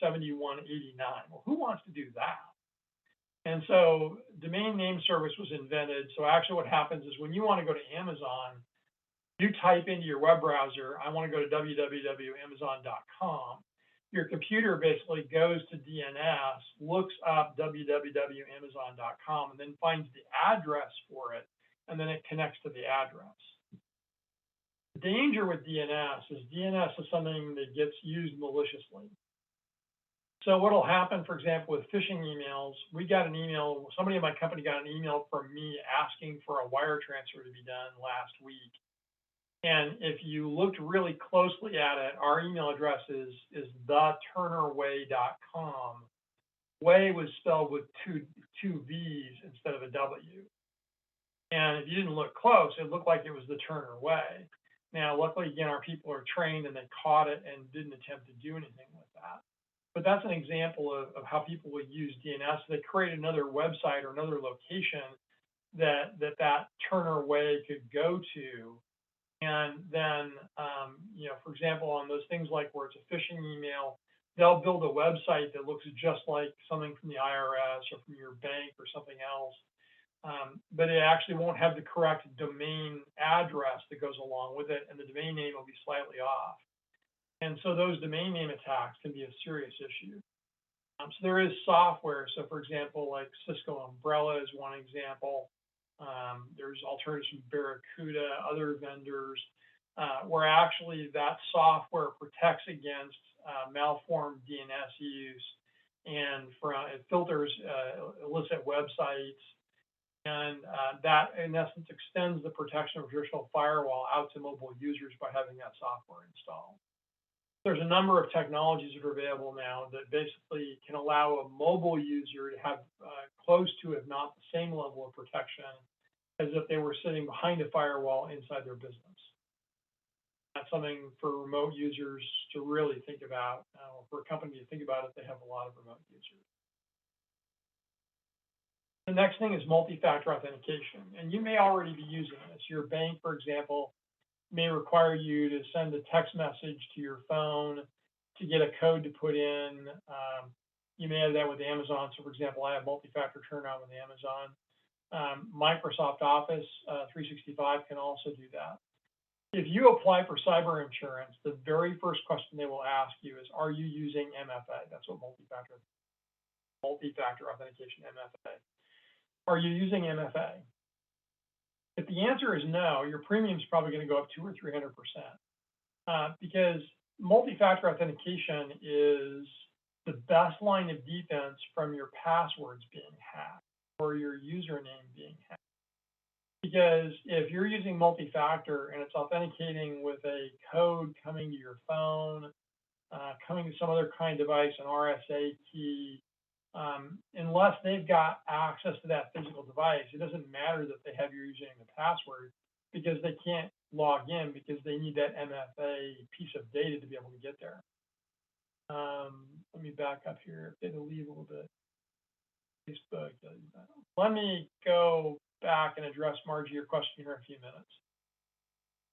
[SPEAKER 2] 71, 89. Well, who wants to do that? And so domain name service was invented. So actually what happens is when you want to go to Amazon, you type into your web browser, I want to go to www.amazon.com. Your computer basically goes to DNS, looks up www.amazon.com, and then finds the address for it, and then it connects to the address. The danger with DNS is something that gets used maliciously. So what'll happen, for example, with phishing emails, we got an email, somebody in my company got an email from me asking for a wire transfer to be done last week. And if you looked really closely at it, our email address is theturnerway.com. Way was spelled with two V's instead of a W. And if you didn't look close, it looked like it was the Turner Way. Now, luckily, again, our people are trained and they caught it and didn't attempt to do anything with that. But that's an example of how people would use DNS. They create another website or another location that Turner Way could go to. And then, for example, on those things like where it's a phishing email, they'll build a website that looks just like something from the IRS or from your bank or something else. But it actually won't have the correct domain address that goes along with it, and the domain name will be slightly off. And so those domain name attacks can be a serious issue. So there is software. So for example, like Cisco Umbrella is one example. There's alternatives from Barracuda, other vendors, where actually that software protects against malformed DNS use, and it filters illicit websites, and that in essence extends the protection of a traditional firewall out to mobile users by having that software installed. There's a number of technologies that are available now that basically can allow a mobile user to have close to, if not the same level of protection as if they were sitting behind a firewall inside their business. That's something for remote users to really think about. For a company to think about it, they have a lot of remote users. The next thing is multi-factor authentication, and you may already be using this. Your bank, for example, may require you to send a text message to your phone to get a code to put in. You may have that with Amazon. So for example, I have multi-factor turn on with Amazon. Microsoft Office 365 can also do that. If you apply for cyber insurance, the very first question they will ask you is, are you using MFA? That's what multi-factor authentication, MFA. Are you using MFA? If the answer is no, your premium is probably going to go up 200 or 300%, because multi-factor authentication is the best line of defense from your passwords being hacked or your username being hacked. Because if you're using multi-factor and it's authenticating with a code coming to your phone, coming to some other kind of device, an RSA key, unless they've got access to that physical device, it doesn't matter that they have your username and password, because they can't log in because they need that MFA piece of data to be able to get there. Let me back up here, data leave a little bit. Facebook. Let me go back and address, Margie, your question here in a few minutes.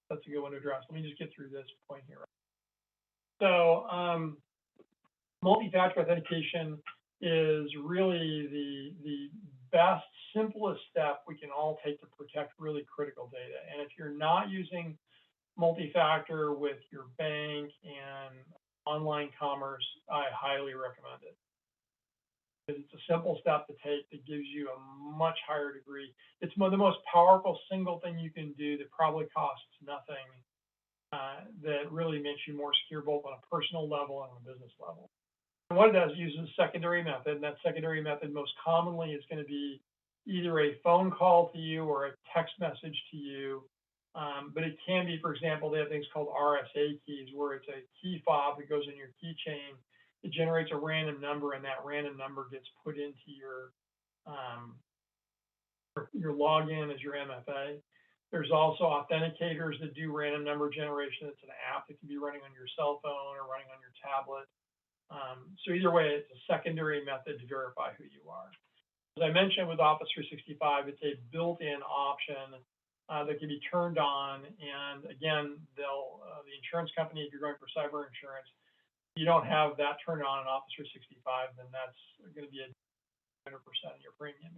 [SPEAKER 2] That's a good one to address. Let me just get through this point here. So multi-factor authentication is really the best, simplest step we can all take to protect really critical data. And if you're not using multi-factor with your bank and online commerce, I highly recommend it. It's a simple step to take that gives you a much higher degree. It's the most powerful single thing you can do that probably costs nothing, that really makes you more secure both on a personal level and on a business level. And what it does, it uses a secondary method, and that secondary method most commonly is going to be either a phone call to you or a text message to you. But it can be, for example, they have things called RSA keys, where it's a key fob that goes in your keychain. It generates a random number, and that random number gets put into your login as your MFA. There's also authenticators that do random number generation. It's an app that can be running on your cell phone or running on your tablet. So either way, it's a secondary method to verify who you are. As I mentioned with Office 365, it's a built-in option that can be turned on. And again, the insurance company, if you're going for cyber insurance, if you don't have that turned on in Office 365, then that's going to be a 100% of your premium.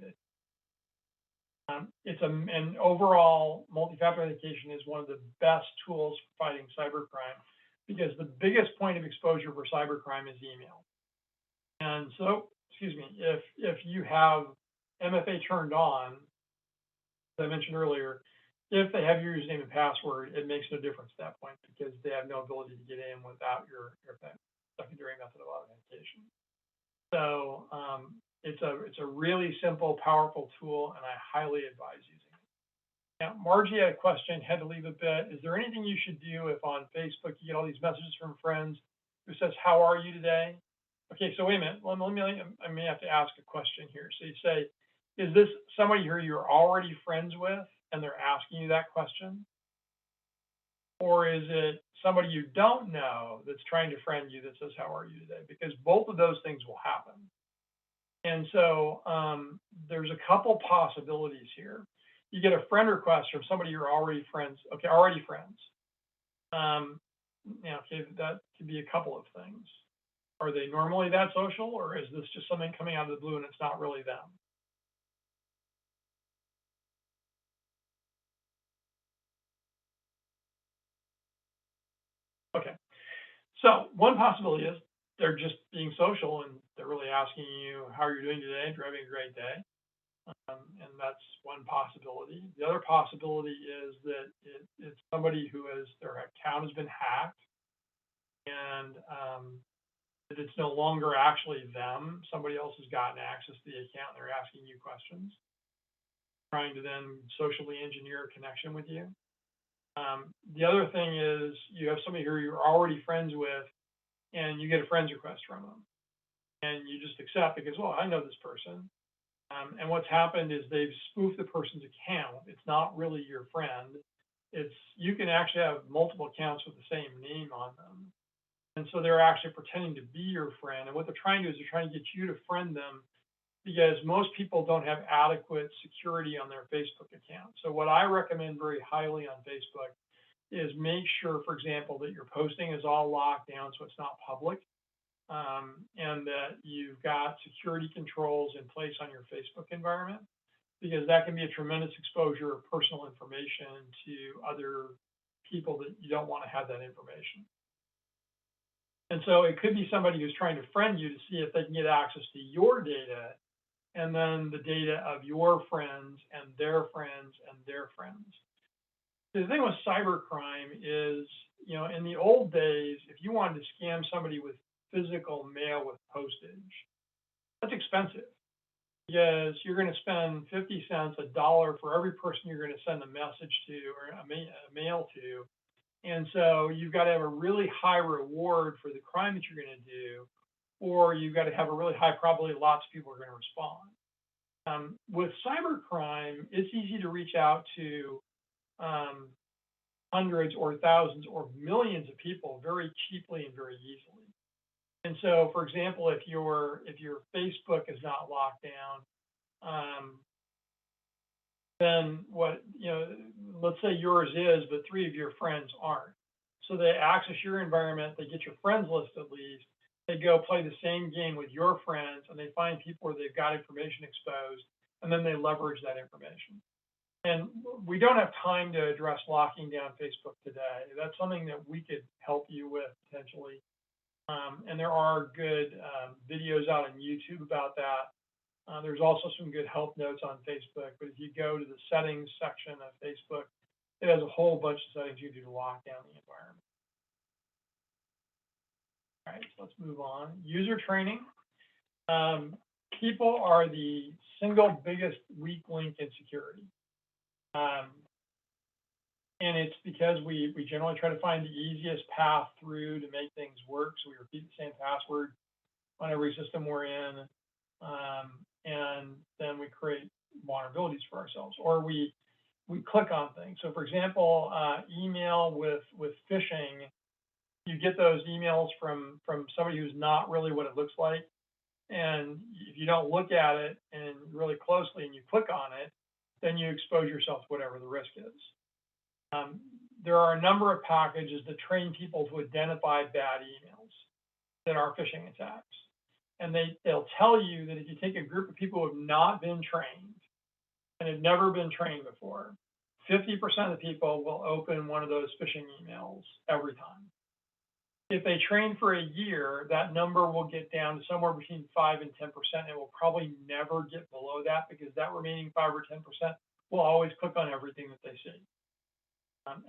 [SPEAKER 2] And overall, multi-factor authentication is one of the best tools for fighting cybercrime, because the biggest point of exposure for cybercrime is email. And so, excuse me, if you have MFA turned on, as I mentioned earlier, if they have your username and password, it makes no difference at that point, because they have no ability to get in without your secondary method of authentication. So it's a really simple, powerful tool, and I highly advise using it. Now, Margie had a question, had to leave a bit. Is there anything you should do if on Facebook you get all these messages from friends who says, "How are you today?" Okay, so wait a minute. I may have to ask a question here. So you say, is this somebody who you're already friends with and they're asking you that question? Or is it somebody you don't know that's trying to friend you that says, "How are you today?" Because both of those things will happen. And so there's a couple possibilities here. You get a friend request from somebody you're already friends. Okay, already friends. Okay, that could be a couple of things. Are they normally that social, or is this just something coming out of the blue and it's not really them? Okay, so one possibility is they're just being social and they're really asking you how you're doing today, if you're having a great day. And that's one possibility. The other possibility is that it's somebody who their account has been hacked, and that it's no longer actually them. Somebody else has gotten access to the account and they're asking you questions, trying to then socially engineer a connection with you. The other thing is you have somebody who you're already friends with, and you get a friends request from them, and you just accept because, well, I know this person. And what's happened is they've spoofed the person's account. It's not really your friend. You can actually have multiple accounts with the same name on them. And so they're actually pretending to be your friend. And what they're trying to do is they're trying to get you to friend them, because most people don't have adequate security on their Facebook account. So what I recommend very highly on Facebook is make sure, for example, that your posting is all locked down so it's not public. And that you've got security controls in place on your Facebook environment, because that can be a tremendous exposure of personal information to other people that you don't want to have that information. And so it could be somebody who's trying to friend you to see if they can get access to your data, and then the data of your friends and their friends and their friends. The thing with cybercrime is, in the old days, if you wanted to scam somebody with physical mail with postage, that's expensive, because you're going to spend 50 cents, $1 for every person you're going to send a message to or a mail to. And so you've got to have a really high reward for the crime that you're going to do, or you've got to have a really high probability lots of people are going to respond. With cybercrime, it's easy to reach out to hundreds or thousands or millions of people very cheaply and very easily. And so, for example, if your Facebook is not locked down, then let's say yours is, but 3 of your friends aren't. So they access your environment, they get your friends list at least, they go play the same game with your friends, and they find people where they've got information exposed, and then they leverage that information. And we don't have time to address locking down Facebook today. That's something that we could help you with potentially. And there are good videos out on YouTube about that. There's also some good help notes on Facebook, but if you go to the settings section of Facebook, it has a whole bunch of settings you do to lock down the environment. All right, so let's move on. User training. people are the single biggest weak link in security. And it's because we generally try to find the easiest path through to make things work. So we repeat the same password on every system we're in. And then we create vulnerabilities for ourselves, or we click on things. So for example, email with phishing, you get those emails from somebody who's not really what it looks like. And if you don't look at it and really closely and you click on it, then you expose yourself to whatever the risk is. There are a number of packages that train people to identify bad emails that are phishing attacks. And they'll tell you that if you take a group of people who have not been trained and have never been trained before, 50% of the people will open one of those phishing emails every time. If they train for a year, that number will get down to somewhere between 5 and 10%. It will probably never get below that, because that remaining 5 or 10% will always click on everything that they see.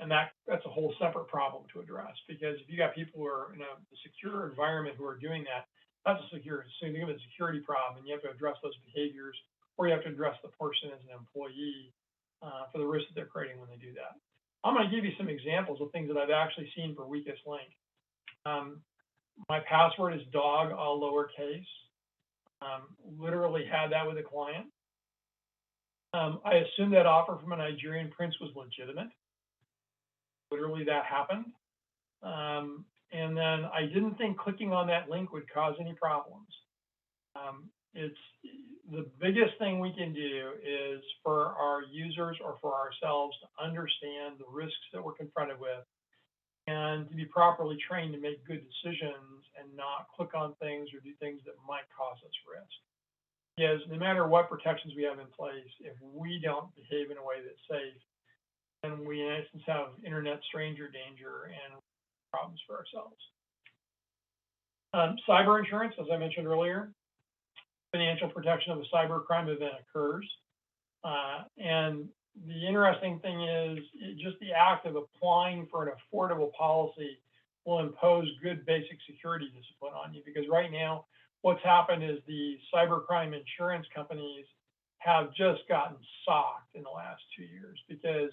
[SPEAKER 2] And that's a whole separate problem to address, because if you got people who are in a secure environment who are doing that, that's a security problem, and you have to address those behaviors, or you have to address the person as an employee for the risk that they're creating when they do that. I'm going to give you some examples of things that I've actually seen for weakest link. My password is dog, all lowercase. Literally had that with a client. I assumed that offer from a Nigerian prince was legitimate. Literally, that happened. And then I didn't think clicking on that link would cause any problems. It's the biggest thing we can do is for our users or for ourselves to understand the risks that we're confronted with, and to be properly trained to make good decisions and not click on things or do things that might cause us risk. Because no matter what protections we have in place, if we don't behave in a way that's safe, then we in essence have internet stranger danger and problems for ourselves. Cyber insurance, as I mentioned earlier, financial protection of a cyber crime event occurs. And the interesting thing is just the act of applying for an affordable policy will impose good basic security discipline on you, because right now what's happened is the cybercrime insurance companies have just gotten socked in the last 2 years, because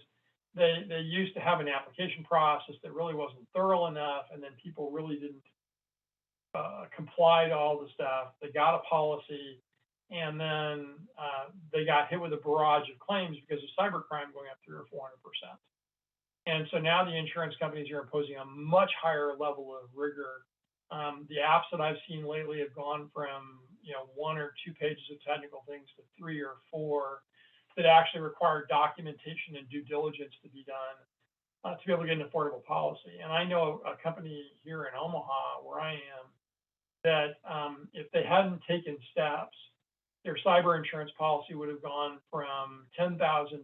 [SPEAKER 2] they used to have an application process that really wasn't thorough enough, and then people really didn't comply to all the stuff. They got a policy, and then they got hit with a barrage of claims because of cybercrime going up 300 or 400%. And so now the insurance companies are imposing a much higher level of rigor. The apps that I've seen lately have gone from 1 or 2 pages of technical things to 3 or 4 that actually require documentation and due diligence to be done to be able to get an affordable policy. And I know a company here in Omaha, where I am, that if they hadn't taken steps, their cyber insurance policy would have gone from $10,000 to $80,000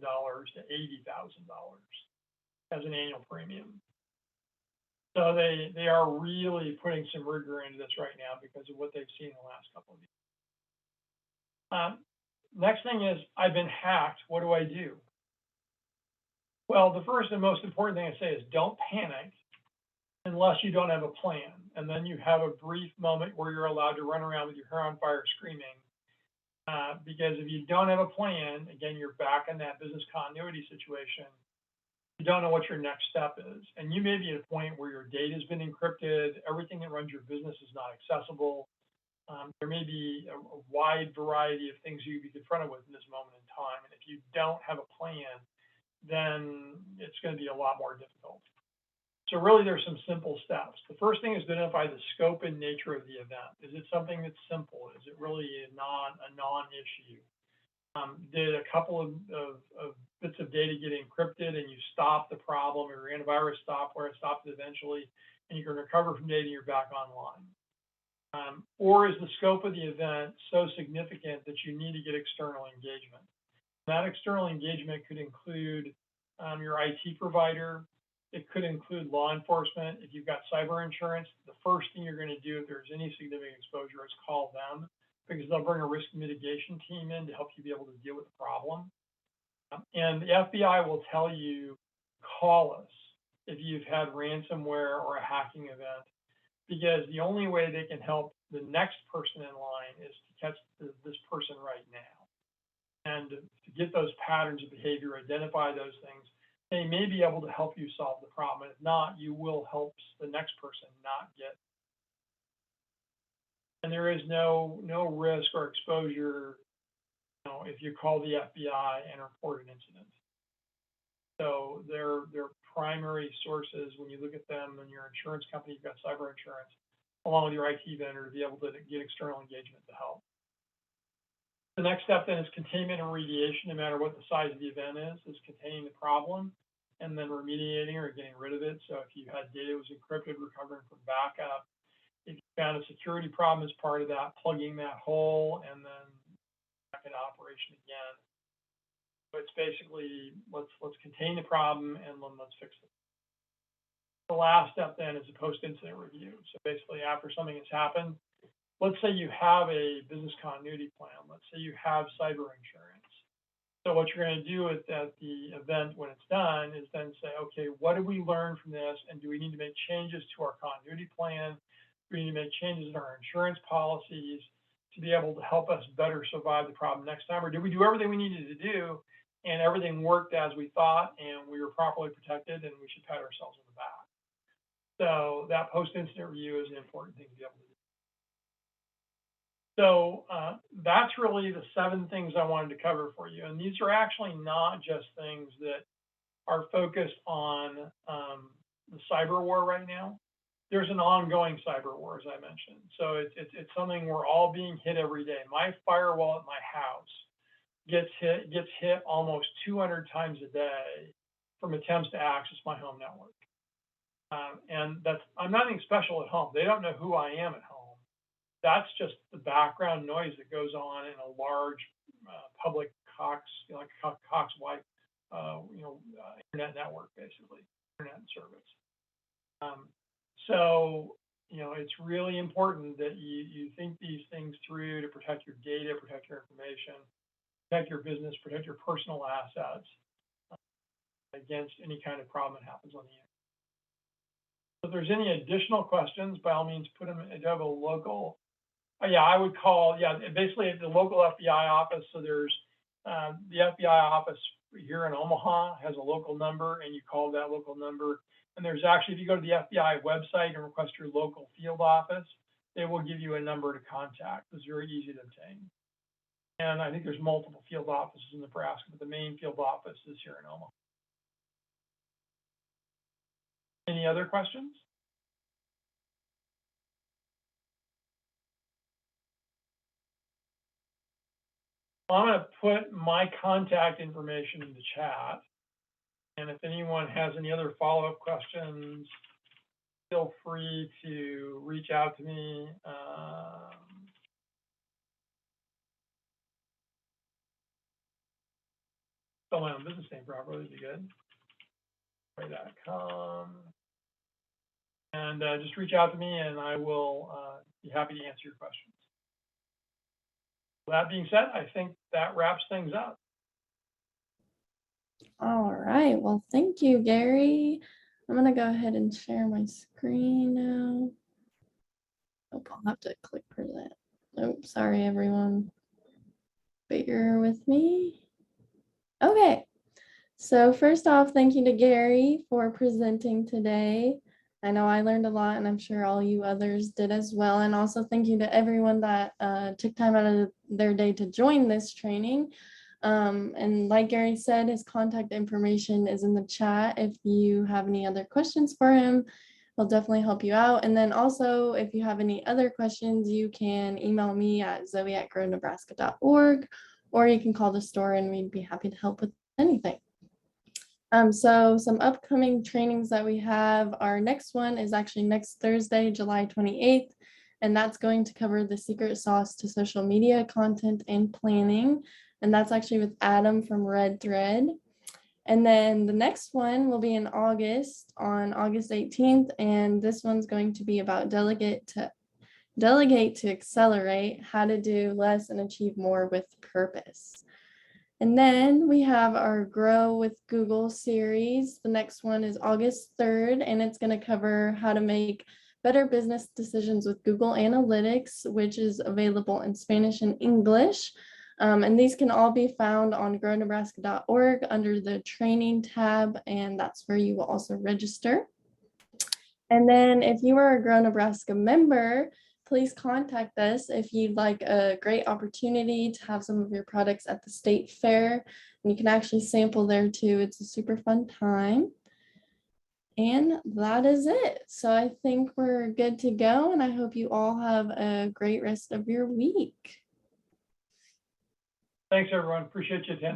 [SPEAKER 2] as an annual premium. So they are really putting some rigor into this right now because of what they've seen in the last couple of years. Next thing is, I've been hacked. What do I do? Well, the first and most important thing I say is don't panic unless you don't have a plan. And then you have a brief moment where you're allowed to run around with your hair on fire screaming. Because if you don't have a plan, again, you're back in that business continuity situation. You don't know what your next step is. And you may be at a point where your data has been encrypted, everything that runs your business is not accessible. There may be a wide variety of things you'd be confronted with in this moment in time. And if you don't have a plan, then it's going to be a lot more difficult. So really, there's some simple steps. The first thing is to identify the scope and nature of the event. Is it something that's simple? Is it really a non-issue? Did a couple of bits of data get encrypted and you stopped the problem, or your antivirus software stopped it eventually, and you can recover from data and you're back online? Or is the scope of the event so significant that you need to get external engagement? That external engagement could include your IT provider. It could include law enforcement. If you've got cyber insurance, the first thing you're going to do if there's any significant exposure is call them, because they'll bring a risk mitigation team in to help you be able to deal with the problem. And the FBI will tell you, call us if you've had ransomware or a hacking event. because the only way they can help the next person in line is to catch this person right now. And to get those patterns of behavior, identify those things, they may be able to help you solve the problem. If not, you will help the next person not get. And there is no risk or exposure, if you call the FBI and report an incident. So their primary sources, when you look at them and your insurance company, you've got cyber insurance, along with your IT vendor, to be able to get external engagement to help. The next step then is containment and remediation, no matter what the size of the event is containing the problem and then remediating or getting rid of it. So if you had data that was encrypted, recovering from backup, if you found a security problem as part of that, plugging that hole and then back into operation again. So it's basically, let's contain the problem and then let's fix it. The last step then is a post-incident review. So basically after something has happened, let's say you have a business continuity plan. Let's say you have cyber insurance. So what you're going to do at the event when it's done is then say, okay, what did we learn from this? And do we need to make changes to our continuity plan? Do we need to make changes in our insurance policies to be able to help us better survive the problem next time? Or did we do everything we needed to do and everything worked as we thought and we were properly protected and we should pat ourselves on the back? So that post-incident review is an important thing to be able to do. So that's really the 7 things I wanted to cover for you. And these are actually not just things that are focused on the cyber war right now. There's an ongoing cyber war, as I mentioned. So it's something we're all being hit every day. My firewall at my house gets hit almost 200 times a day from attempts to access my home network. And I'm not anything special at home. They don't know who I am at home. That's just the background noise that goes on in a large public Cox, like Cox White, internet network, basically, internet service. So, it's really important that you think these things through to protect your data, protect your information, protect your business, protect your personal assets against any kind of problem that happens on the internet. If there's any additional questions, by all means, put them. Do you have a local? Yeah, I would call, basically the local FBI office. So there's the FBI office here in Omaha has a local number, and you call that local number. And there's actually, if you go to the FBI website and request your local field office, they will give you a number to contact. It's very easy to obtain. And I think there's multiple field offices in Nebraska, but the main field office is here in Omaha. Any other questions? Well, I'm going to put my contact information in the chat. And if anyone has any other follow-up questions, feel free to reach out to me. Spell my own business name properly would be good. .com. And just reach out to me and I will be happy to answer your questions. With that being said, I think that wraps things up.
[SPEAKER 1] All right. Well, thank you, Gary. I'm going to go ahead and share my screen now. Oh, I'll have to click for that. Oh, sorry, everyone. Bear with me. Okay. So first off, thank you to Gary for presenting today. I know I learned a lot, and I'm sure all you others did as well. And also thank you to everyone that took time out of their day to join this training. And like Gary said, his contact information is in the chat. If you have any other questions for him, he'll definitely help you out. And then also, if you have any other questions, you can email me at zoe@grownebraska.org, or you can call the store and we'd be happy to help with anything. So some upcoming trainings that we have, our next one is actually next Thursday, July 28th, and that's going to cover the secret sauce to social media content and planning. And that's actually with Adam from Red Thread. And then the next one will be in August, on August 18th, and this one's going to be about delegate to accelerate, how to do less and achieve more with purpose. And then we have our Grow with Google series. The next one is August 3rd, and it's going to cover how to make Better Business Decisions with Google Analytics, which is available in Spanish and English. And these can all be found on grownebraska.org under the training tab, and that's where you will also register. And then if you are a Grow Nebraska member, please contact us if you'd like a great opportunity to have some of your products at the state fair. And you can actually sample there too. It's a super fun time. And that is it. So I think we're good to go, and I hope you all have a great rest of your week.
[SPEAKER 2] Thanks, everyone. Appreciate you attending.